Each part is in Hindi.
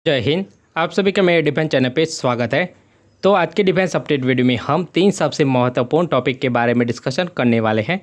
जय हिंद। आप सभी का मेरे डिफेंस चैनल पे स्वागत है। तो आज के डिफेंस अपडेट वीडियो में हम 3 सबसे महत्वपूर्ण टॉपिक के बारे में डिस्कशन करने वाले हैं।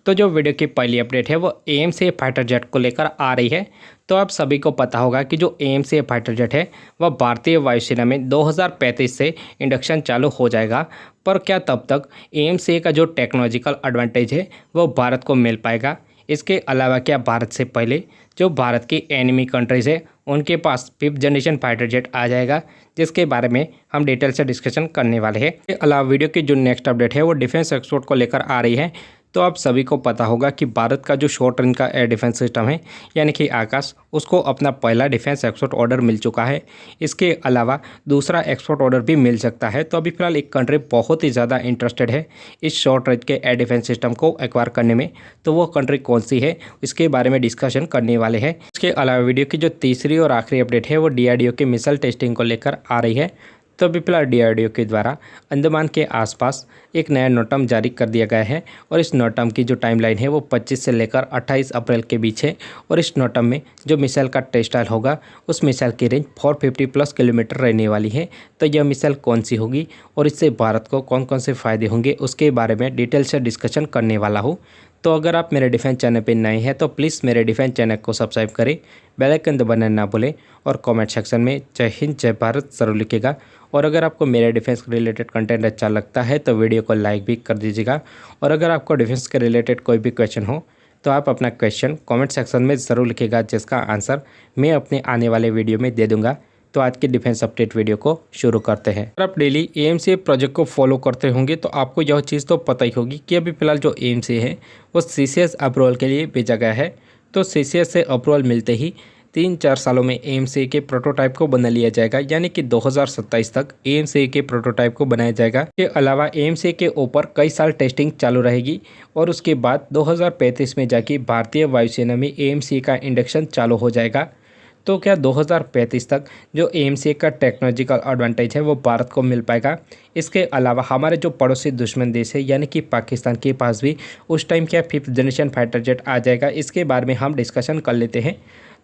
तो जो वीडियो की पहली अपडेट है वो AMCA फाइटर जेट को लेकर आ रही है। तो आप सभी को पता होगा कि जो AMCA फाइटर जेट है वह भारतीय वायुसेना में 2035 से इंडक्शन चालू हो जाएगा। पर क्या तब तक AMCA का जो टेक्नोलॉजिकल एडवांटेज है वो भारत को मिल पाएगा? इसके अलावा क्या भारत से पहले जो भारत की एनिमी कंट्रीज़ है उनके पास 5th जनरेशन फाइटर जेट आ जाएगा, जिसके बारे में हम डिटेल से डिस्कशन करने वाले हैं। इसके अलावा वीडियो की जो नेक्स्ट अपडेट है वो डिफेंस एक्सपोर्ट को लेकर आ रही है। तो आप सभी को पता होगा कि भारत का जो शॉर्ट रेंज का एयर डिफेंस सिस्टम है यानी कि आकाश, उसको अपना पहला डिफेंस एक्सपोर्ट ऑर्डर मिल चुका है। इसके अलावा दूसरा एक्सपोर्ट ऑर्डर भी मिल सकता है। तो अभी फिलहाल एक कंट्री बहुत ही ज़्यादा इंटरेस्टेड है इस शॉर्ट रेंज के एयर डिफेंस सिस्टम को एक्वायर करने में। तो वो कंट्री कौन सी है इसके बारे में डिस्कशन करने वाले हैं। इसके अलावा वीडियो की जो तीसरी और आखिरी अपडेट है वो DRDO के मिसाइल टेस्टिंग को लेकर आ रही है। तो अभी फिलहाल DRDO के द्वारा अंडमान के आसपास एक नया नोटम जारी कर दिया गया है और इस नोटम की जो टाइमलाइन है वो 25 से लेकर 28 अप्रैल के बीच है। और इस नोटम में जो मिसाइल का टेस्टाइल होगा उस मिसाइल की रेंज 450+ किलोमीटर रहने वाली है। तो यह मिसाइल कौन सी होगी और इससे भारत को कौन कौन से फ़ायदे होंगे उसके बारे में डिटेल से डिस्कशन करने वाला हूँ। तो अगर आप मेरे डिफेंस चैनल पर नए हैं तो प्लीज़ मेरे डिफेंस चैनल को सब्सक्राइब करें, बेल आइकन दबाना ना भूलें और कमेंट सेक्शन में जय हिंद जय भारत ज़रूर लिखिएगा। और अगर आपको मेरे डिफेंस के रिलेटेड कंटेंट अच्छा लगता है तो वीडियो को लाइक भी कर दीजिएगा। और अगर आपको डिफेंस के रिलेटेड कोई भी क्वेश्चन हो तो आप अपना क्वेश्चन कमेंट सेक्शन में ज़रूर लिखिएगा, जिसका आंसर मैं अपने आने वाले वीडियो में दे दूँगा। तो आज की डिफेंस अपडेट वीडियो को शुरू करते हैं। अगर आप डेली AMCA प्रोजेक्ट को फॉलो करते होंगे तो आपको यह चीज़ तो पता ही होगी कि अभी फ़िलहाल जो AMCA है वो CCS अप्रूवल के लिए भेजा गया है। तो CCS से अप्रूवल मिलते ही 3-4 सालों में AMCA के प्रोटोटाइप को बना लिया जाएगा, यानी कि 2027 तक AMCA के प्रोटोटाइप को बनाया जाएगा। इसके अलावा AMCA के ऊपर कई साल टेस्टिंग चालू रहेगी और उसके बाद 2035 में जाके भारतीय वायुसेना में AMCA का इंडक्शन चालू हो जाएगा। तो क्या 2035 तक जो AMCA का टेक्नोलॉजिकल एडवांटेज है वो भारत को मिल पाएगा? इसके अलावा हमारे जो पड़ोसी दुश्मन देश है यानी कि पाकिस्तान के पास भी उस टाइम क्या 5th जनरेशन फाइटर जेट आ जाएगा? इसके बारे में हम डिस्कशन कर लेते हैं।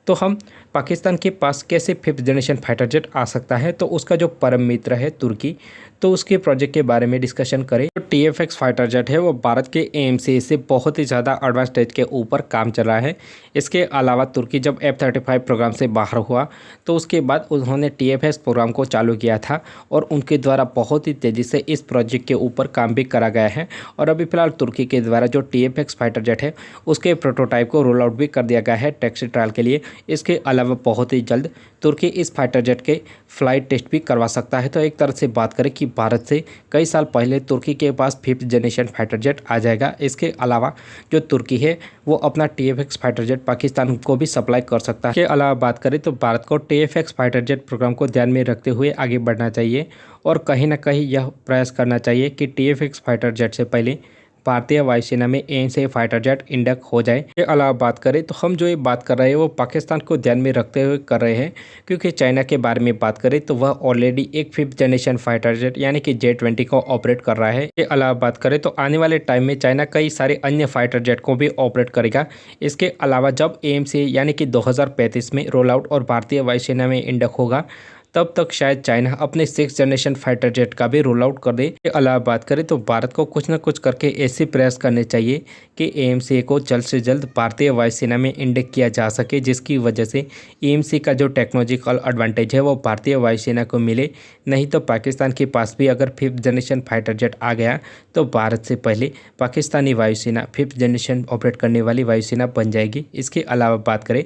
तो हम पाकिस्तान के पास कैसे 5th जनरेशन फाइटर जेट आ सकता है, तो उसका जो परम मित्र है तुर्की, तो उसके प्रोजेक्ट के बारे में डिस्कशन करें। जो TFX फाइटर जेट है वो भारत के AMCA से बहुत ही ज़्यादा एडवांस स्टेज के ऊपर काम चल रहा है। इसके अलावा तुर्की जब F-35 प्रोग्राम से बाहर हुआ तो उसके बाद उन्होंने TFX प्रोग्राम को चालू किया था और उनके द्वारा बहुत ही तेज़ी से इस प्रोजेक्ट के ऊपर काम भी करा गया है। और अभी फिलहाल तुर्की के द्वारा जो TFX फाइटर जेट है उसके प्रोटोटाइप को रोल आउट भी कर दिया गया है टेस्ट ट्रायल के लिए। इसके अलावा बहुत ही जल्द तुर्की इस फाइटर जेट के फ्लाइट टेस्ट भी करवा सकता है। तो एक तरह से बात करें कि भारत से कई साल पहले तुर्की के पास 5th जनरेशन फाइटर जेट आ जाएगा। इसके अलावा जो तुर्की है वो अपना TFX फाइटर जेट पाकिस्तान को भी सप्लाई कर सकता है। इसके अलावा बात करें तो भारत को TFX फाइटर जेट प्रोग्राम को ध्यान में रखते हुए आगे बढ़ना चाहिए और कहीं ना कहीं यह प्रयास करना चाहिए कि TFX फाइटर जेट से पहले भारतीय वायुसेना में AMCA फाइटर जेट इंडक हो जाए। इसके अलावा बात करें तो हम जो ये बात कर रहे हैं वो पाकिस्तान को ध्यान में रखते हुए कर रहे हैं, क्योंकि चाइना के बारे में बात करें तो वह ऑलरेडी एक 5th जनरेशन फाइटर जेट यानी कि J-20 को ऑपरेट कर रहा है। इसके अलावा बात करें तो आने वाले टाइम में चाइना कई सारे अन्य फाइटर जेट को भी ऑपरेट करेगा। इसके अलावा जब AMCA यानी कि 2035 में रोल आउट और भारतीय वायुसेना में इंडक होगा तब तक शायद चाइना अपने 6th जनरेशन फाइटर जेट का भी रोल आउट कर दे। इसके अलावा बात करें तो भारत को कुछ न कुछ करके ऐसे प्रयास करने चाहिए कि AMCA को जल्द से जल्द भारतीय वायुसेना में इंडक्ट किया जा सके, जिसकी वजह से AMCA का जो टेक्नोलॉजिकल एडवांटेज है वो भारतीय वायुसेना को मिले। नहीं तो पाकिस्तान के पास भी अगर 5th जनरेशन फाइटर जेट आ गया तो भारत से पहले पाकिस्तानी वायुसेना 5th जनरेशन ऑपरेट करने वाली वायुसेना बन जाएगी। इसके अलावा बात करें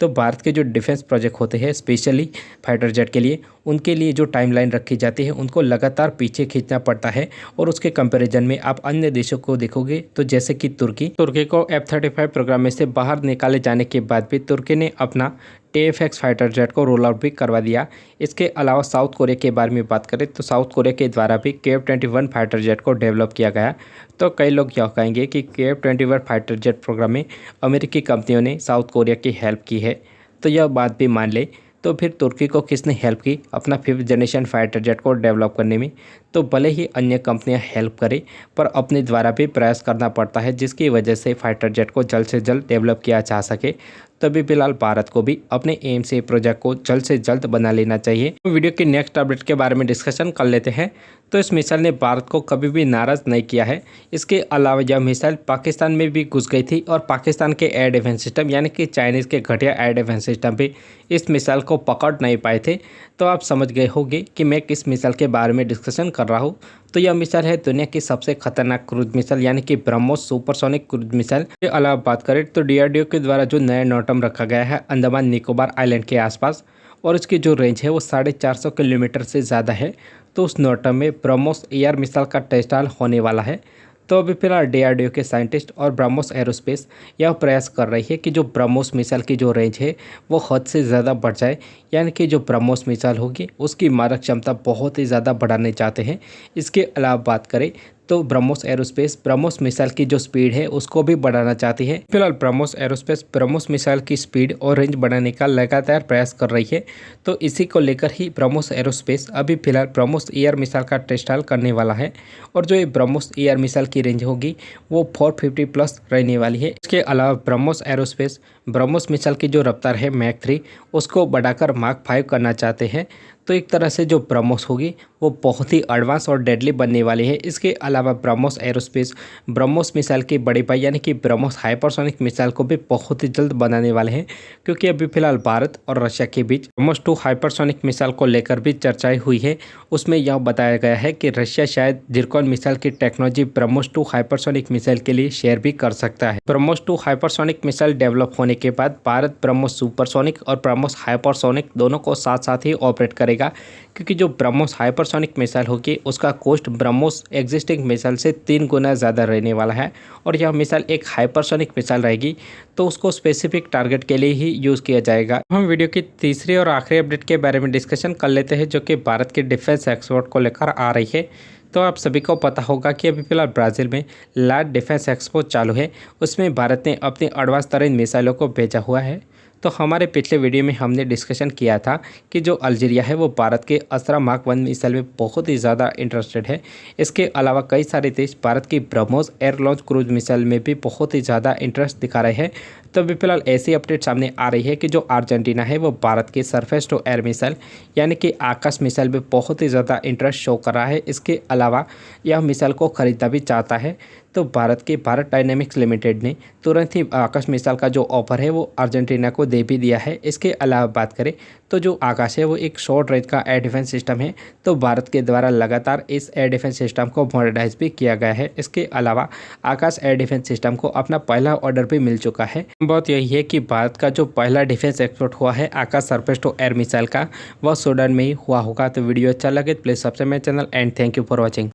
तो भारत के जो डिफेंस प्रोजेक्ट होते हैं स्पेशली फाइटर जेट के लिए, उनके लिए जो टाइमलाइन रखी जाती है उनको लगातार पीछे खींचना पड़ता है। और उसके कंपैरिजन में आप अन्य देशों को देखोगे तो जैसे कि तुर्की को F-35 प्रोग्राम में से बाहर निकाले जाने के बाद भी तुर्की ने अपना TFX फाइटर जेट को रोल आउट भी करवा दिया। इसके अलावा साउथ कोरिया के बारे में बात करें तो साउथ कोरिया के द्वारा भी KF-21 फाइटर जेट को डेवलप किया गया। तो कई लोग यह कहेंगे कि KF-21 फाइटर जेट प्रोग्राम में अमेरिकी कंपनियों ने साउथ कोरिया की हेल्प की है। तो यह बात भी मान ले तो फिर तुर्की को किसने हेल्प की अपना 5th जनरेशन फाइटर जेट को डेवलप करने में? तो भले ही अन्य कंपनियां हेल्प करें पर अपने द्वारा भी प्रयास करना पड़ता है, जिसकी वजह से फाइटर जेट को जल्द से जल्द डेवलप किया जा सके। तो अभी फिलहाल भारत को भी अपने एम से प्रोजेक्ट को जल्द से जल्द बना लेना चाहिए। वीडियो के नेक्स्ट अपडेट के बारे में डिस्कशन कर लेते हैं। तो इस मिसाइल ने भारत को कभी भी नाराज़ नहीं किया है। इसके अलावा यह मिसाइल पाकिस्तान में भी घुस गई थी और पाकिस्तान के एयर डिफेंस सिस्टम यानी कि चाइनीज़ के घटिया एयर डिफेंस सिस्टम भी इस मिसाइल को पकड़ नहीं पाए थे। तो आप समझ गए होंगे कि मैं किस मिसाइल के बारे में डिस्कशन कर रहा हूँ। तो यह मिसाइल है दुनिया की सबसे खतरनाक क्रूज मिसाइल यानी कि ब्रह्मोस सुपरसोनिक क्रूज मिसाइल के अलावा बात करें तो DRDO के द्वारा जो नया नोटम रखा गया है अंडमान निकोबार आइलैंड के आसपास, और उसकी जो रेंज है वो 450 किलोमीटर से ज़्यादा है। तो उस नोटम में ब्रह्मोस एयर मिसाइल का टेस्टाल होने वाला है। तो अभी फिलहाल DRDO के साइंटिस्ट और ब्रह्मोस एरोस्पेस यह प्रयास कर रही है कि जो ब्रह्मोस मिसाइल की जो रेंज है वो हद से ज़्यादा बढ़ जाए, यानी कि जो ब्रह्मोस मिसाइल होगी उसकी मारक क्षमता बहुत ही ज़्यादा बढ़ाने चाहते हैं। इसके अलावा बात करें तो ब्रह्मोस एरोस्पेस ब्रह्मोस मिसाइल की जो स्पीड है उसको भी बढ़ाना चाहती है। फिलहाल ब्रह्मोस एरोस्पेस ब्रह्मोस मिसाइल की स्पीड और रेंज बढ़ाने का लगातार प्रयास कर रही है। तो इसी को लेकर ही ब्रह्मोस एरोस्पेस अभी फिलहाल ब्रह्मोस एयर मिसाइल का टेस्टाल करने वाला है। और जो ये ब्रह्मोस एयर मिसाइल की रेंज होगी वो 450 प्लस रहने वाली है। इसके अलावा ब्रह्मोस एरोस्पेस ब्रह्मोस मिसाइल की जो रफ्तार है मैक 3 उसको बढ़ाकर माक 5 करना चाहते हैं। तो एक तरह से जो ब्रह्मोस होगी वो बहुत ही एडवांस और डेडली बनने वाली है। इसके अलावा ब्रह्मोस एरोस्पेस ब्रह्मोस मिसाइल की बड़ी भाई यानी कि ब्रह्मोस हाइपरसोनिक मिसाइल को भी बहुत ही जल्द बनाने वाले हैं, क्योंकि अभी फिलहाल भारत और रशिया के बीच ब्रह्मोस 2 हाइपरसोनिक मिसाइल को लेकर भी चर्चाएं हुई है। उसमें यह बताया गया है कि रशिया शायद जिरकॉन मिसाइल की टेक्नोलॉजी ब्रह्मोस 2 हाइपरसोनिक मिसाइल के लिए शेयर भी कर सकता है। ब्रह्मोस 2 हाइपरसोनिक मिसाइल डेवलप होने के बाद भारत ब्रह्मोस सुपरसोनिक और ब्रह्मोस हाइपरसोनिक दोनों को साथ साथ ही ऑपरेट करेगा, क्योंकि जो ब्रह्मोस हाइपरसोनिक मिसाइल होगी उसका कॉस्ट ब्रह्मोस एग्जिस्टिंग मिसाइल से 3 गुना ज़्यादा रहने वाला है। और यह मिसाइल एक हाइपरसोनिक मिसाइल रहेगी, तो उसको स्पेसिफिक टारगेट के लिए ही यूज़ किया जाएगा। हम वीडियो की तीसरी और आखिरी अपडेट के बारे में डिस्कशन कर लेते हैं, जो कि भारत के डिफेंस एक्सपोर्ट को लेकर आ रही है। तो आप सभी को पता होगा कि अभी फिलहाल ब्राज़ील में लार्ज डिफेंस एक्सपो चालू है। उसमें भारत ने अपनी एडवांस तरीन मिसाइलों को भेजा हुआ है। तो हमारे पिछले वीडियो में हमने डिस्कशन किया था कि जो अल्जीरिया है वो भारत के अस्त्रा मार्क 1 मिसाइल में बहुत ही ज़्यादा इंटरेस्टेड है। इसके अलावा कई सारे देश भारत की BrahMos air launch cruise missile में भी बहुत ही ज़्यादा इंटरेस्ट दिखा रहे हैं। तो अभी फिलहाल ऐसी अपडेट सामने आ रही है कि जो अर्जेंटीना है वो भारत के सरफेस टू एयर मिसाइल यानी कि आकाश मिसाइल में बहुत ही ज़्यादा इंटरेस्ट शो कर रहा है। इसके अलावा यह मिसाइल को खरीदना भी चाहता है। तो भारत डायनेमिक्स लिमिटेड ने तुरंत ही आकाश मिसाइल का जो ऑफर है वो अर्जेंटीना को दे भी दिया है। इसके अलावा बात करें तो जो आकाश है वो एक शॉर्ट रेंज का एयर डिफेंस सिस्टम है। तो भारत के द्वारा लगातार इस एयर डिफेंस सिस्टम को मॉडर्नाइज भी किया गया है। इसके अलावा आकाश एयर डिफेंस सिस्टम को अपना पहला ऑर्डर भी मिल चुका है। बात यही है कि भारत का जो पहला डिफेंस एक्सपोर्ट हुआ है आकाश सरफेस टू एयर मिसाइल का, वह सूडान में ही हुआ होगा। तो वीडियो अच्छा लगे तो please subscribe my channel and thank you for watching.